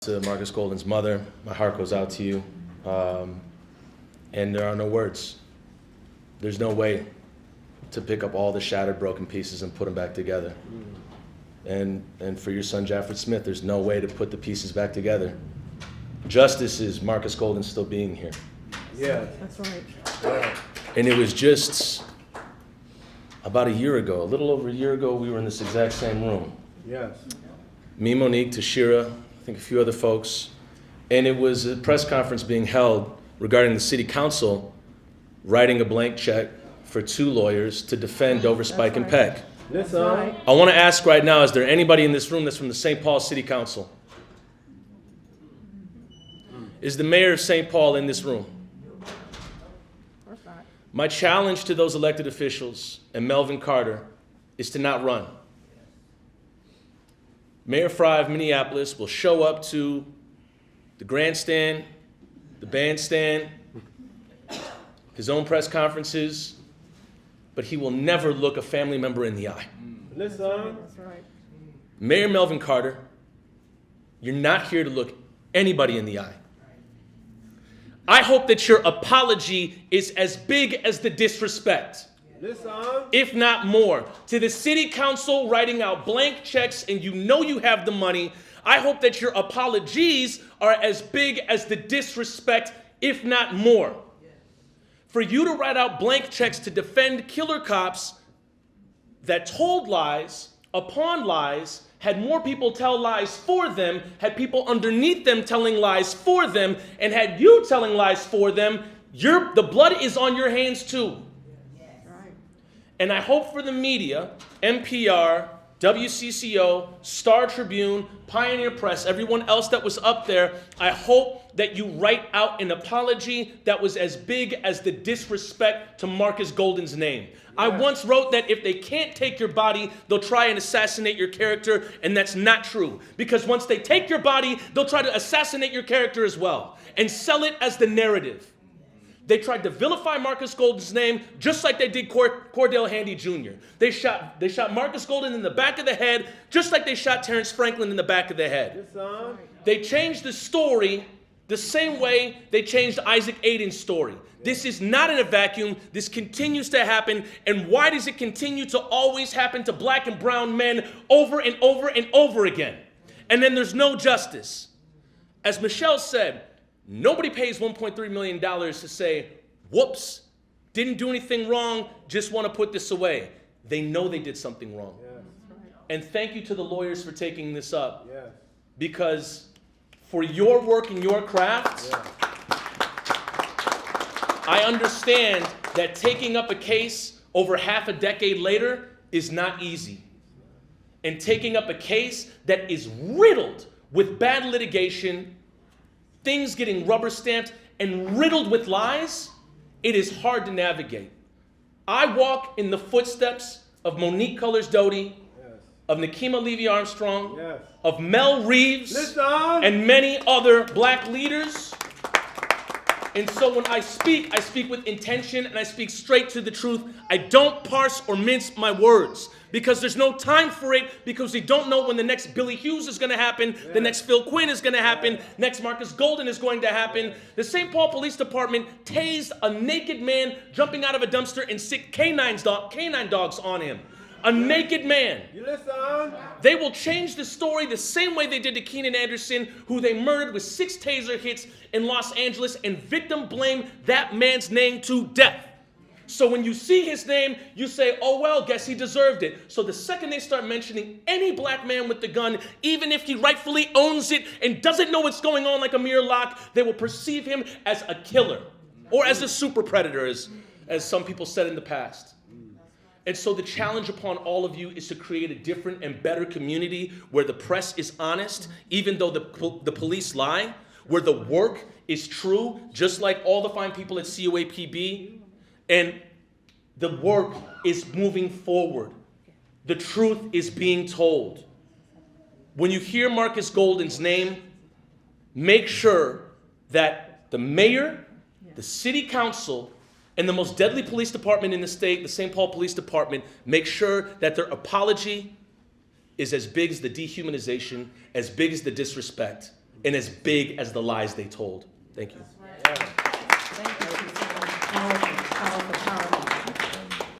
To Marcus Golden's mother, my heart goes out to you, and there are no words. There's no way to pick up all the shattered, broken pieces and put them back together. And for your son, Jafford Smith, there's no way to put the pieces back together. Justice is Marcus Golden still being here. Yeah, That's right. yeah. And it was just about a year ago, a little over a year ago, we were in this exact same room. Yes. Me, Monique, Tashira, I think a few other folks, and it was a press conference being held regarding the city council writing a blank check for 2 lawyers to defend over Spike and right. Peck. Listen. Right. I want to ask right now, is there anybody in this room that's from the St. Paul City Council? Is the mayor of St. Paul in this room? Of course not. My challenge to those elected officials and Melvin Carter is to not run. Mayor Fry of Minneapolis will show up to the grandstand, the bandstand, his own press conferences, but he will never look a family member in the eye. Listen. That's right. Mayor Melvin Carter, you're not here to look anybody in the eye. I hope that your apology is as big as the disrespect, Listen. if not more. To the city council writing out blank checks and you know you have the money, I hope that your apologies are as big as the disrespect, if not more. For you to write out blank checks to defend killer cops that told lies upon lies, had more people tell lies for them, had people underneath them telling lies for them, and had you telling lies for them, the blood is on your hands too. Right. And I hope for the media, NPR, WCCO, Star Tribune, Pioneer Press, everyone else that was up there, I hope that you write out an apology that was as big as the disrespect to Marcus Golden's name. I once wrote that if they can't take your body, they'll try and assassinate your character, and that's not true. Because once they take your body, they'll try to assassinate your character as well and sell it as the narrative. They tried to vilify Marcus Golden's name just like they did Cordell Handy Jr. They shot Marcus Golden in the back of the head just like they shot Terrence Franklin in the back of the head. Listen. They changed the story the same way they changed Isaac Aiden's story. This is not in a vacuum. This continues to happen. And why does it continue to always happen to black and brown men over and over and over again? And then there's no justice. As Michelle said, nobody pays $1.3 million to say, whoops, didn't do anything wrong, just want to put this away. They know they did something wrong. Yes. And thank you to the lawyers for taking this up, Yes. because for your work and your craft, Yeah. I understand that taking up a case over half a decade later is not easy. And taking up a case that is riddled with bad litigation, things getting rubber stamped, and riddled with lies, it is hard to navigate. I walk in the footsteps of Monique Cullors Doty, Yes. of Nakima Levy-Armstrong, Yes. of Mel Reeves, Listen. and many other black leaders. And so when I speak with intention and I speak straight to the truth. I don't parse or mince my words because there's no time for it, because we don't know when the next Billy Hughes is going to happen, the next Phil Quinn is going to happen, next Marcus Golden is going to happen. The St. Paul Police Department tased a naked man jumping out of a dumpster and sick canine dogs on him. A naked man. You listen. They will change the story the same way they did to Keenan Anderson, who they murdered with 6 taser hits in Los Angeles, and victim blame that man's name to death. So when you see his name, you say, oh well, guess he deserved it. So the second they start mentioning any black man with the gun, even if he rightfully owns it and doesn't know what's going on like Amir Locke, they will perceive him as a killer or as a super predator, as some people said in the past. And so the challenge upon all of you is to create a different and better community where the press is honest, even though the police lie, where the work is true, just like all the fine people at COAPB, and the work is moving forward. The truth is being told. When you hear Marcus Golden's name, make sure that the mayor, the city council, and the most deadly police department in the state, the St. Paul Police Department, make sure that their apology is as big as the dehumanization, as big as the disrespect. and as big as the lies they told. Thank you. Yeah.